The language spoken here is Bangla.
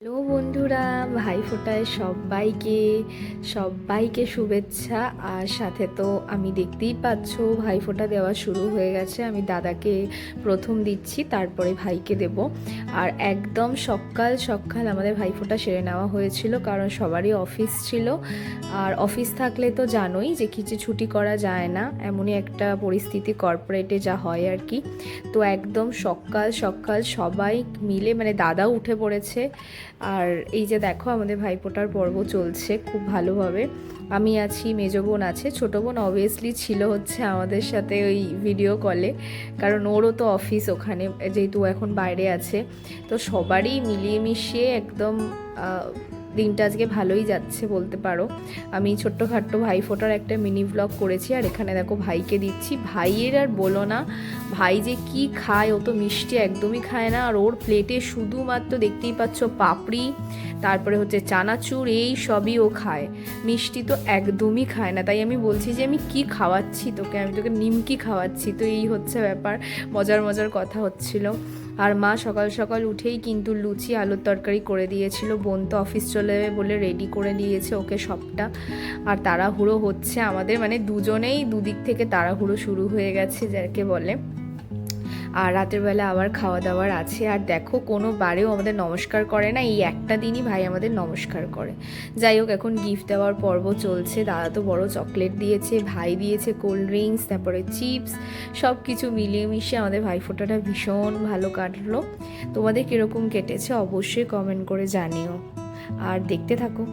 হ্যালো বন্ধুরা, ভাইফোঁটায় সবাইকে সবাইকে শুভেচ্ছা। আর সাথে তো আমি দেখতেই পাচ্ছ ভাইফোঁটা দেওয়া শুরু হয়ে গেছে। আমি দাদাকে প্রথম দিচ্ছি, তারপরে ভাইকে দেব। আর একদম সকাল সকাল আমাদের ভাইফোঁটা সেরে নেওয়া হয়েছিল, কারণ সবারই অফিস ছিল। আর অফিস থাকলে তো জানোই যে কিছু ছুটি করা যায় না, এমনই একটা পরিস্থিতি কর্পোরেটে যা হয় আর কি। তো একদম সকাল সকাল সবাই মিলে, মানে দাদাও উঠে পড়েছে। আর এই যে দেখো আমাদের ভাইফোঁটার পর্ব চলছে খুব ভালোভাবে। আমি আছি, মেজো বোন আছে, ছোটো বোন অবভিয়াসলি ছিল হচ্ছে আমাদের সাথে ওই ভিডিও কলে, কারণ ওরও তো অফিস ওখানে, যেহেতু এখন বাইরে আছে। তো সবারই মিলিয়ে মিশিয়ে একদম দিনটা আজকে ভালোই যাচ্ছে বলতে পারো। আমি ছোট্টখাট্টো ভাইফোঁটার একটা মিনি ব্লগ করেছি, আর এখানে দেখো ভাইকে দিচ্ছি। ভাইয়ের আর বলো না, ভাই যে কি খায়, ও তো মিষ্টি একদমই খায় না। আর ওর প্লেটে শুধুমাত্র দেখতেই পাচ্ছ পাপড়ি, তারপরে হচ্ছে চানাচুর, এই সবই ও খায়। মিষ্টি তো একদমই খায় না। তাই আমি বলছি যে আমি কি খাওয়াচ্ছি তোকে, আমি তোকে নিমকি খাওয়াচ্ছি। তো এই হচ্ছে ব্যাপার, মজার মজার কথা হচ্ছিল। আর মা সকাল সকাল উঠেই কিন্তু লুচি আলুর তরকারি করে দিয়েছিল। বোন তো অফিস চলে যাবে বলে রেডি করে দিয়েছে ওকে সবটা। আর তাড়াহুড়ো হচ্ছে আমাদের, মানে দুজনেই দুদিক থেকে তাড়াহুড়ো শুরু হয়ে গেছে যাকে বলে। আর রাতের বেলা আবার খাওয়া দাওয়ার আছে। আর দেখো কোনো বারেও আমাদের নমস্কার করে না, এই একটা দিনই ভাই আমাদের নমস্কার করে। যাই হোক, এখন গিফট দেওয়ার পর্ব চলছে। দাদা তো বড় চকলেট দিয়েছে, ভাই দিয়েছে কোল্ড ড্রিঙ্কস, তারপরে চিপস, সব কিছু মিলিয়ে মিশিয়ে আমাদের ভাইফোঁটাটা ভীষণ ভালো কাটলো। তোমাদের কীরকম কেটেছে অবশ্যই কমেন্ট করে জানিও, আর দেখতে থাকো।